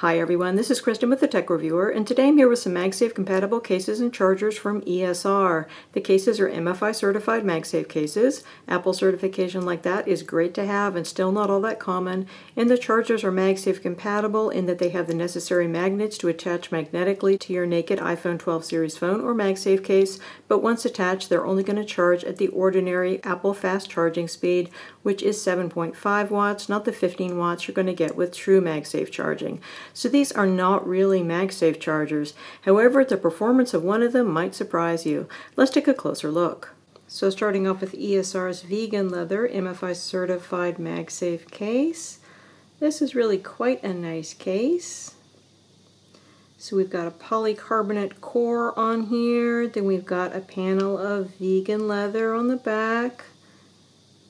Hi everyone, this is Kristen with the Tech Reviewer, and today I'm here with some MagSafe compatible cases and chargers from ESR. The cases are MFi Certified MagSafe cases. Apple certification like that is great to have and still not all that common. And the chargers are MagSafe compatible in that they have the necessary magnets to attach magnetically to your naked iPhone 12 series phone or MagSafe case, but once attached they're only going to charge at the ordinary Apple fast charging speed, which is 7.5 watts, not the 15 watts you're going to get with true MagSafe charging. So these are not really MagSafe chargers. However, the performance of one of them might surprise you. Let's take a closer look. So starting off with ESR's Vegan Leather MFi Certified MagSafe case. This is really quite a nice case. So we've got a polycarbonate core on here, then we've got a panel of vegan leather on the back.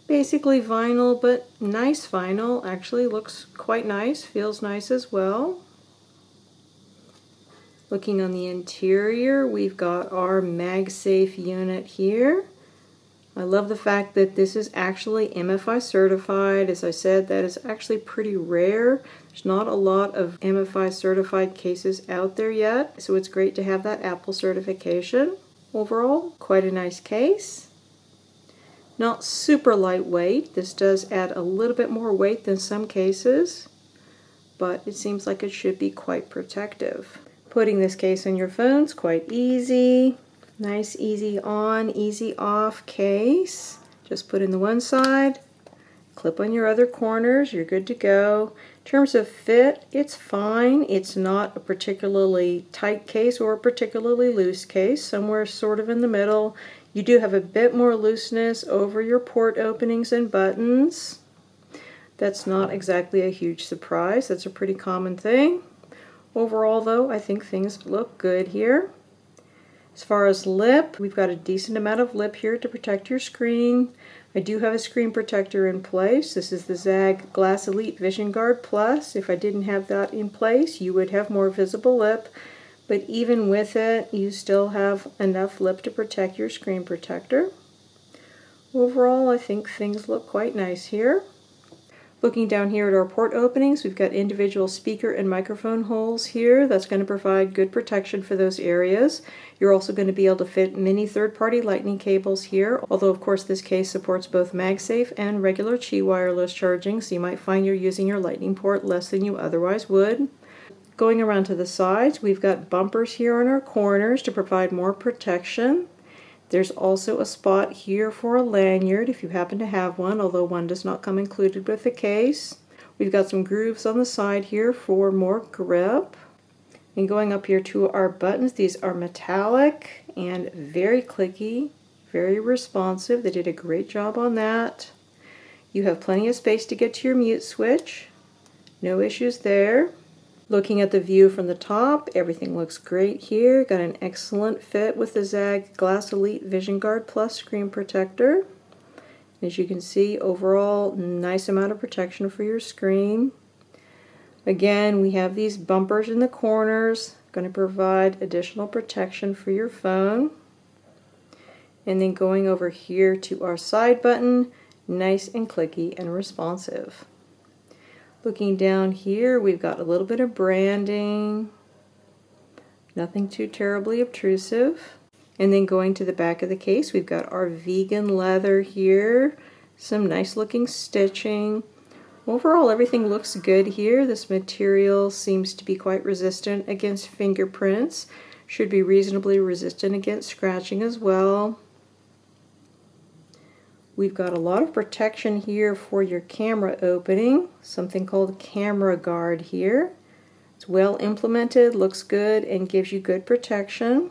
Basically vinyl, but nice vinyl. Actually looks quite nice, feels nice as well. Looking on the interior, we've got our MagSafe unit here. I love the fact that this is actually MFi certified. As I said, that is actually pretty rare. There's not a lot of MFi certified cases out there yet, so it's great to have that Apple certification. Overall, quite a nice case. Not super lightweight. This does add a little bit more weight than some cases, but it seems like it should be quite protective. Putting this case on your phone is quite easy. Nice easy on, easy off case. Just put in the one side, clip on your other corners, you're good to go. In terms of fit, it's fine. It's not a particularly tight case or a particularly loose case, somewhere sort of in the middle. You do have a bit more looseness over your port openings and buttons. That's not exactly a huge surprise. That's a pretty common thing. Overall though, I think things look good here. As far as lip, we've got a decent amount of lip here to protect your screen. I do have a screen protector in place. This is the Zagg Glass Elite VisionGuard Plus. If I didn't have that in place, you would have more visible lip. But even with it, you still have enough lip to protect your screen protector. Overall, I think things look quite nice here. Looking down here at our port openings, we've got individual speaker and microphone holes here. That's going to provide good protection for those areas. You're also going to be able to fit mini third-party lightning cables here, although of course this case supports both MagSafe and regular Qi wireless charging, so you might find you're using your lightning port less than you otherwise would. Going around to the sides, we've got bumpers here on our corners to provide more protection. There's also a spot here for a lanyard if you happen to have one, although one does not come included with the case. We've got some grooves on the side here for more grip. And going up here to our buttons, these are metallic and very clicky, very responsive. They did a great job on that. You have plenty of space to get to your mute switch. No issues there. Looking at the view from the top, everything looks great here. Got an excellent fit with the Zagg Glass Elite VisionGuard Plus screen protector. As you can see, overall, nice amount of protection for your screen. Again, we have these bumpers in the corners, going to provide additional protection for your phone. And then going over here to our side button, nice and clicky and responsive. Looking down here, we've got a little bit of branding, nothing too terribly obtrusive. And then going to the back of the case, we've got our vegan leather here, some nice looking stitching. Overall, everything looks good here. This material seems to be quite resistant against fingerprints, should be reasonably resistant against scratching as well. We've got a lot of protection here for your camera opening, something called camera guard here. It's well implemented, looks good, and gives you good protection.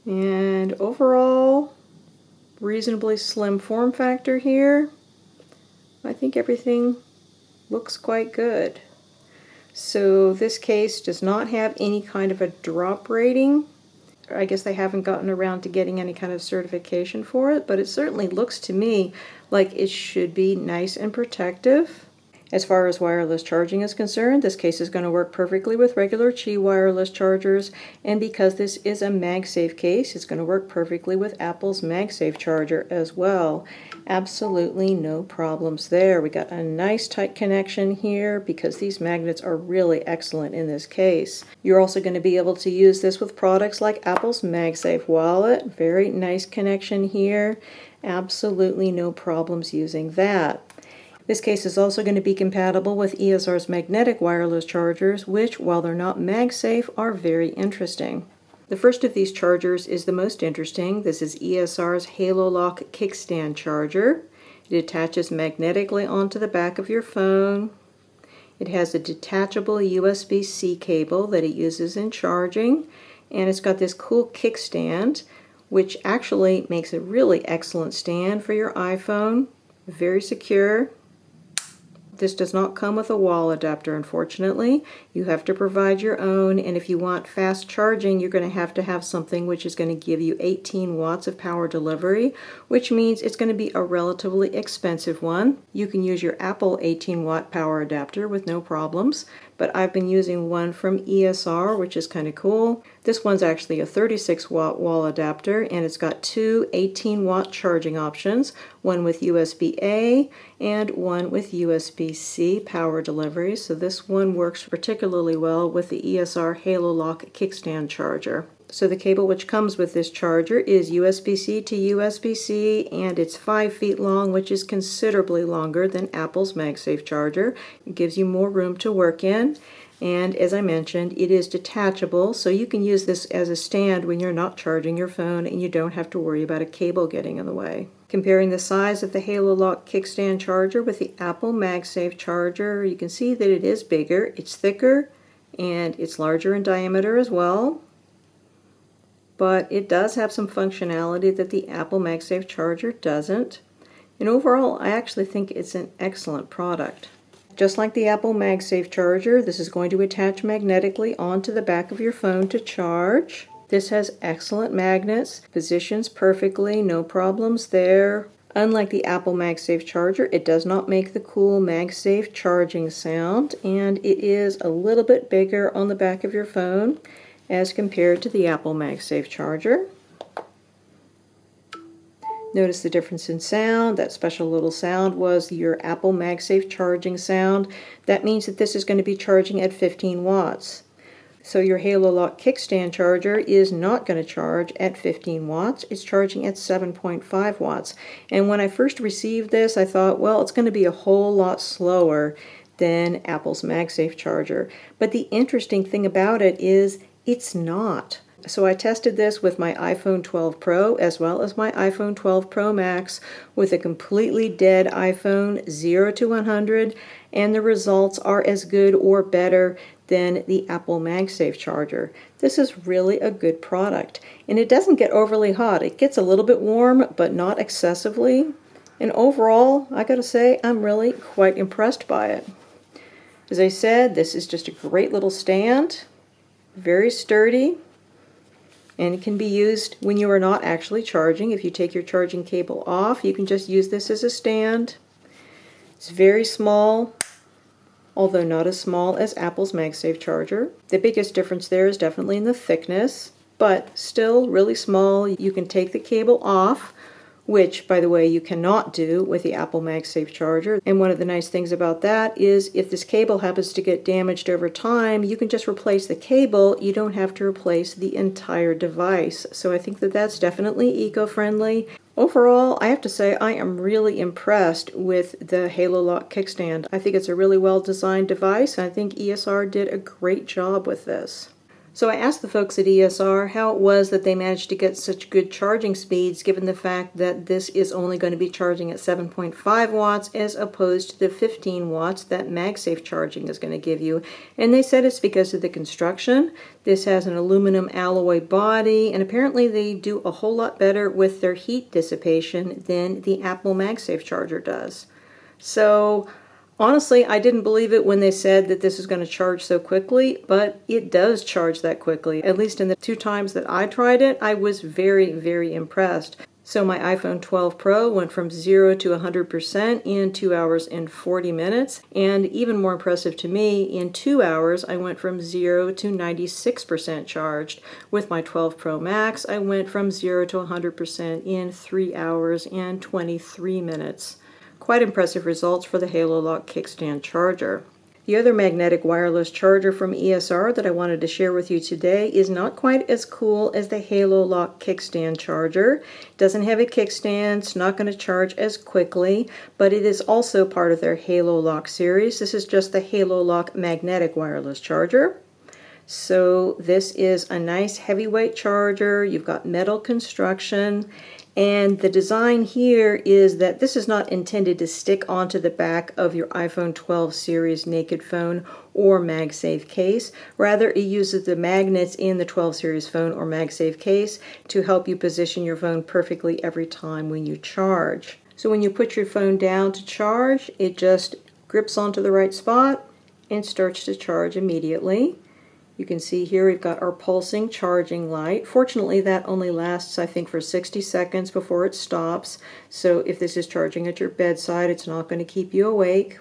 And overall, reasonably slim form factor here. I think everything looks quite good. So this case does not have any kind of a drop rating. I guess they haven't gotten around to getting any kind of certification for it, but it certainly looks to me like it should be nice and protective. As far as wireless charging is concerned, this case is going to work perfectly with regular Qi wireless chargers, and because this is a MagSafe case, it's going to work perfectly with Apple's MagSafe Charger as well. Absolutely no problems there. We got a nice tight connection here because these magnets are really excellent in this case. You're also going to be able to use this with products like Apple's MagSafe Wallet. Very nice connection here. Absolutely no problems using that. This case is also going to be compatible with ESR's magnetic wireless chargers, which, while they're not MagSafe, are very interesting. The first of these chargers is the most interesting. This is ESR's HaloLock Kickstand charger. It attaches magnetically onto the back of your phone. It has a detachable USB-C cable that it uses in charging, and it's got this cool kickstand, which actually makes a really excellent stand for your iPhone. Very secure. This does not come with a wall adapter, unfortunately. You have to provide your own, and if you want fast charging, you're going to have something which is going to give you 18 watts of power delivery, which means it's going to be a relatively expensive one. You can use your Apple 18-watt power adapter with no problems, but I've been using one from ESR, which is kind of cool. This one's actually a 36-watt wall adapter, and it's got two 18-watt charging options, one with USB-A and one with USB-C power delivery. So this one works particularly well with the ESR HaloLock Kickstand charger. So the cable which comes with this charger is USB-C to USB-C, and it's 5 feet long, which is considerably longer than Apple's MagSafe charger. It gives you more room to work in. And as I mentioned, it is detachable, so you can use this as a stand when you're not charging your phone and you don't have to worry about a cable getting in the way. Comparing the size of the HaloLock Kickstand charger with the Apple MagSafe charger, you can see that it is bigger, it's thicker, and it's larger in diameter as well. But it does have some functionality that the Apple MagSafe charger doesn't. And overall, I actually think it's an excellent product. Just like the Apple MagSafe charger, this is going to attach magnetically onto the back of your phone to charge. This has excellent magnets, positions perfectly, no problems there. Unlike the Apple MagSafe charger, it does not make the cool MagSafe charging sound, and it is a little bit bigger on the back of your phone as compared to the Apple MagSafe charger. Notice the difference in sound. That special little sound was your Apple MagSafe charging sound. That means that this is going to be charging at 15 watts. So your HaloLock Kickstand charger is not going to charge at 15 watts. It's charging at 7.5 watts. And when I first received this, I thought, well, it's going to be a whole lot slower than Apple's MagSafe charger. But the interesting thing about it is it's not. So I tested this with my iPhone 12 Pro as well as my iPhone 12 Pro Max with a completely dead iPhone 0 to 100, and the results are as good or better than the Apple MagSafe charger. This is really a good product, and it doesn't get overly hot. It gets a little bit warm, but not excessively. And overall, I gotta say, I'm really quite impressed by it. As I said, this is just a great little stand, very sturdy. And it can be used when you are not actually charging. If you take your charging cable off, you can just use this as a stand. It's very small, although not as small as Apple's MagSafe charger. The biggest difference there is definitely in the thickness, but still really small. You can take the cable off, which, by the way, you cannot do with the Apple MagSafe charger. And one of the nice things about that is if this cable happens to get damaged over time, you can just replace the cable. You don't have to replace the entire device. So I think that that's definitely eco-friendly. Overall, I have to say I am really impressed with the HaloLock Kickstand. I think it's a really well-designed device, and I think ESR did a great job with this. So I asked the folks at ESR how it was that they managed to get such good charging speeds given the fact that this is only going to be charging at 7.5 watts as opposed to the 15 watts that MagSafe charging is going to give you. And they said it's because of the construction. This has an aluminum alloy body, and apparently they do a whole lot better with their heat dissipation than the Apple MagSafe charger does. So honestly, I didn't believe it when they said that this is going to charge so quickly, but it does charge that quickly. At least in the 2 times that I tried it, I was very, very impressed. So my iPhone 12 Pro went from 0 to 100% in 2 hours and 40 minutes. And even more impressive to me, in 2 hours, I went from 0 to 96% charged. With my 12 Pro Max, I went from 0 to 100% in 3 hours and 23 minutes. Quite impressive results for the HaloLock Kickstand charger. The other magnetic wireless charger from ESR that I wanted to share with you today is not quite as cool as the HaloLock Kickstand charger. It doesn't have a kickstand, it's not going to charge as quickly, but it is also part of their HaloLock series. This is just the HaloLock magnetic wireless charger. So this is a nice heavyweight charger. You've got metal construction. And the design here is that this is not intended to stick onto the back of your iPhone 12 series naked phone or MagSafe case. Rather, it uses the magnets in the 12 series phone or MagSafe case to help you position your phone perfectly every time when you charge. So when you put your phone down to charge, it just grips onto the right spot and starts to charge immediately. You can see here we've got our pulsing charging light. Fortunately, that only lasts, I think, for 60 seconds before it stops. So if this is charging at your bedside, it's not going to keep you awake.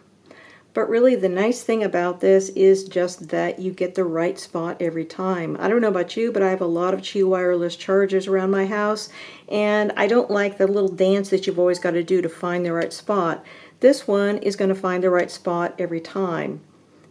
But really, the nice thing about this is just that you get the right spot every time. I don't know about you, but I have a lot of Qi wireless chargers around my house, and I don't like the little dance that you've always got to do to find the right spot. This one is going to find the right spot every time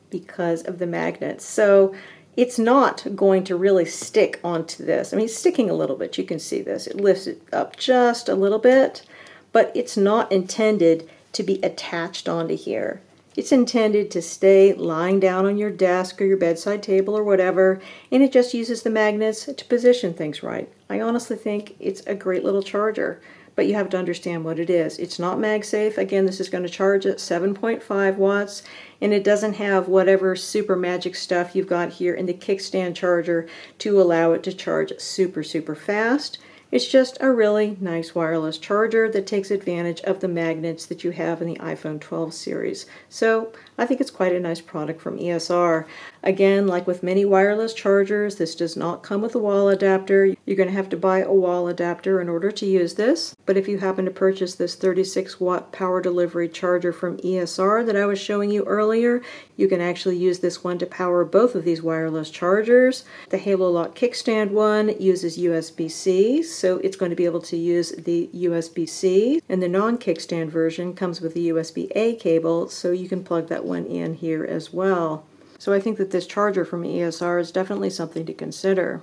because of the magnets. So it's not going to really stick onto this. I mean, it's sticking a little bit. You can see this. It lifts it up just a little bit, but it's not intended to be attached onto here. It's intended to stay lying down on your desk or your bedside table or whatever, and it just uses the magnets to position things right. I honestly think it's a great little charger, but you have to understand what it is. It's not MagSafe. Again, this is going to charge at 7.5 watts, and it doesn't have whatever super magic stuff you've got here in the kickstand charger to allow it to charge super, super fast. It's just a really nice wireless charger that takes advantage of the magnets that you have in the iPhone 12 series. So I think it's quite a nice product from ESR. Again, like with many wireless chargers, this does not come with a wall adapter. You're going to have to buy a wall adapter in order to use this. But if you happen to purchase this 36 watt power delivery charger from ESR that I was showing you earlier, you can actually use this one to power both of these wireless chargers. The HaloLock Kickstand one uses USB-C, so it's going to be able to use the USB-C, and the non-kickstand version comes with a USB-A cable, so you can plug that one in here as well. So I think that this charger from ESR is definitely something to consider.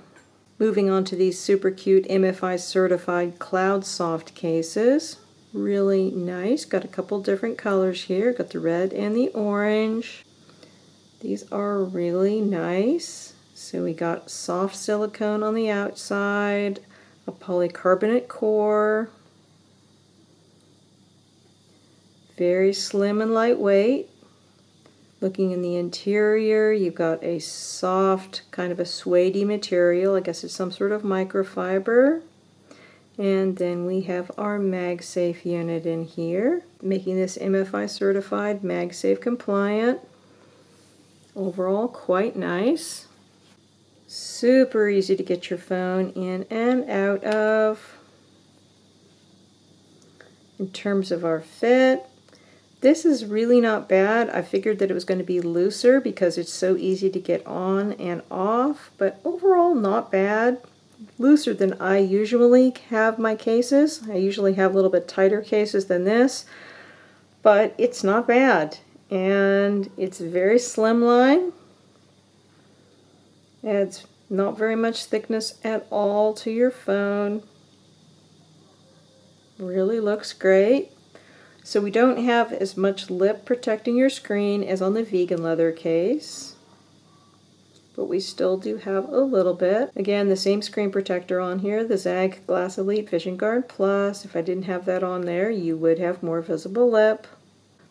Moving on to these super cute MFi Certified Cloud Soft cases. Really nice. Got a couple different colors here. Got the red and the orange. These are really nice. So we got soft silicone on the outside, a polycarbonate core, very slim and lightweight. Looking in the interior, you've got a soft, kind of a suede-y material. I guess it's some sort of microfiber. And then we have our MagSafe unit in here, making this MFi Certified MagSafe compliant. Overall, quite nice. Super easy to get your phone in and out of. In terms of our fit, this is really not bad. I figured that it was going to be looser because it's so easy to get on and off, but overall not bad. Looser than I usually have my cases. I usually have a little bit tighter cases than this, but it's not bad. And it's very slimline. Adds not very much thickness at all to your phone. Really looks great. So we don't have as much lip protecting your screen as on the vegan leather case, but we still do have a little bit. Again, the same screen protector on here, the Zagg Glass Elite VisionGuard Plus. If I didn't have that on there, you would have more visible lip.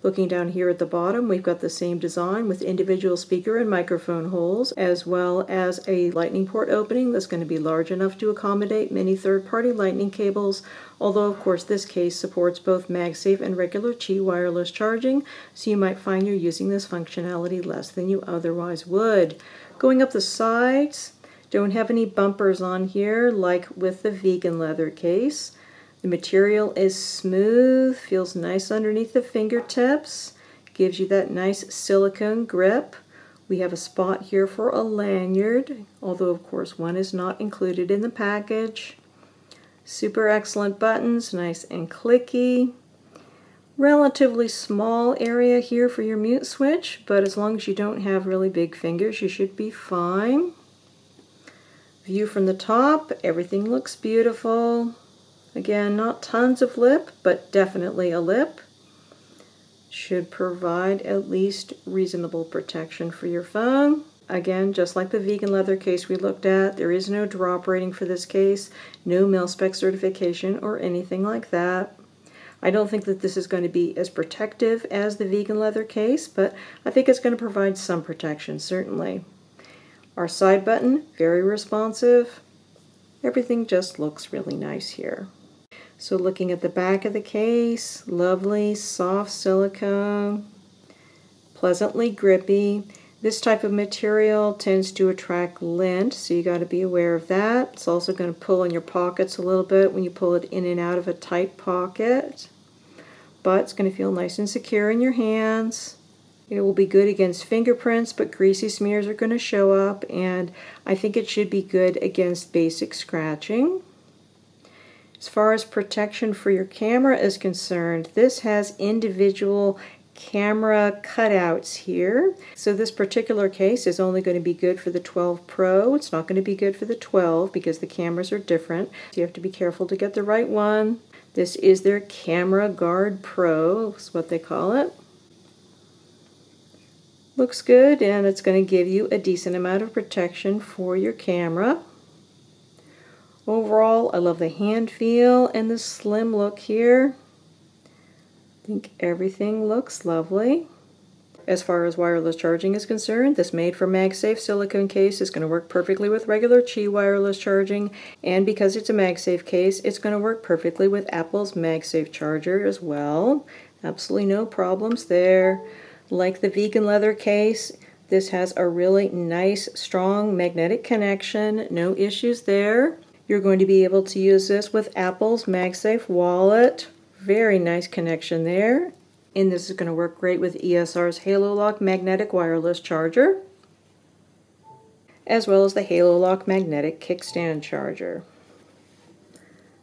Looking down here at the bottom, we've got the same design with individual speaker and microphone holes, as well as a lightning port opening that's going to be large enough to accommodate many third-party lightning cables, although of course this case supports both MagSafe and regular Qi wireless charging, so you might find you're using this functionality less than you otherwise would. Going up the sides, don't have any bumpers on here like with the vegan leather case. The material is smooth, feels nice underneath the fingertips, gives you that nice silicone grip. We have a spot here for a lanyard, although of course one is not included in the package. Super excellent buttons, nice and clicky. Relatively small area here for your mute switch, but as long as you don't have really big fingers, you should be fine. View from the top, everything looks beautiful. Again, not tons of lip, but definitely a lip. Should provide at least reasonable protection for your phone. Again, just like the vegan leather case we looked at, there is no drop rating for this case, no mil-spec certification or anything like that. I don't think that this is going to be as protective as the vegan leather case, but I think it's going to provide some protection, certainly. Our side button, very responsive. Everything just looks really nice here. So looking at the back of the case, lovely, soft silicone, pleasantly grippy. This type of material tends to attract lint, so you got to be aware of that. It's also going to pull in your pockets a little bit when you pull it in and out of a tight pocket. But it's going to feel nice and secure in your hands. It will be good against fingerprints, but greasy smears are going to show up, and I think it should be good against basic scratching. As far as protection for your camera is concerned, this has individual camera cutouts here. So this particular case is only going to be good for the 12 Pro. It's not going to be good for the 12 because the cameras are different. So you have to be careful to get the right one. This is their Camera Guard Pro, is what they call it. Looks good, and it's going to give you a decent amount of protection for your camera. Overall, I love the hand feel and the slim look here. I think everything looks lovely. As far as wireless charging is concerned, this made for MagSafe silicone case is going to work perfectly with regular Qi wireless charging, and because it's a MagSafe case, it's going to work perfectly with Apple's MagSafe Charger as well. Absolutely no problems there. Like the vegan leather case, this has a really nice, strong magnetic connection. No issues there. You're going to be able to use this with Apple's MagSafe Wallet. Very nice connection there. And this is going to work great with ESR's HaloLock Magnetic Wireless Charger, as well as the HaloLock Magnetic Kickstand Charger.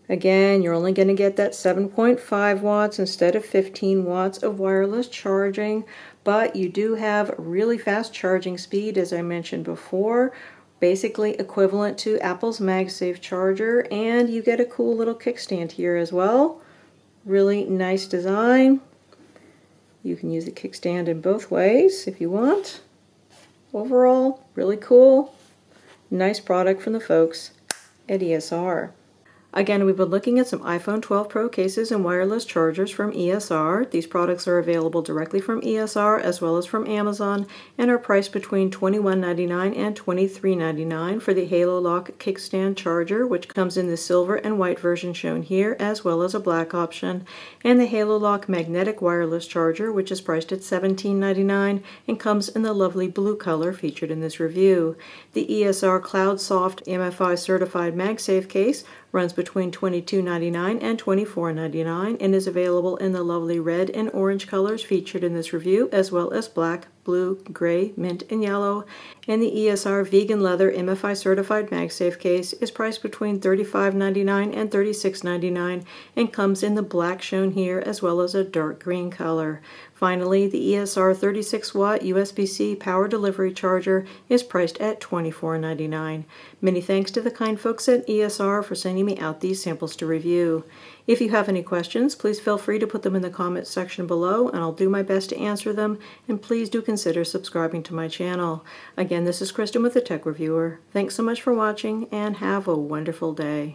Again, you're only going to get that 7.5 watts instead of 15 watts of wireless charging, but you do have really fast charging speed, as I mentioned before, basically equivalent to Apple's MagSafe Charger, and you get a cool little kickstand here as well. Really nice design. You can use the kickstand in both ways if you want. Overall, really cool. Nice product from the folks at ESR. Again, we've been looking at some iPhone 12 Pro cases and wireless chargers from ESR. These products are available directly from ESR as well as from Amazon and are priced between $21.99 and $23.99 for the HaloLock Kickstand Charger, which comes in the silver and white version shown here, as well as a black option, and the HaloLock Magnetic Wireless Charger, which is priced at $17.99 and comes in the lovely blue color featured in this review. The ESR CloudSoft MFi Certified MagSafe case runs between $22.99 and $24.99 and is available in the lovely red and orange colors featured in this review, as well as black, blue, gray, mint, and yellow. And the ESR Vegan Leather MFi Certified MagSafe case is priced between $35.99 and $36.99 and comes in the black shown here, as well as a dark green color. Finally, the ESR 36-watt USB-C power delivery charger is priced at $24.99. Many thanks to the kind folks at ESR for sending me out these samples to review. If you have any questions, please feel free to put them in the comments section below, and I'll do my best to answer them, and please do consider subscribing to my channel. Again, this is Kristen with the Tech Reviewer. Thanks so much for watching, and have a wonderful day.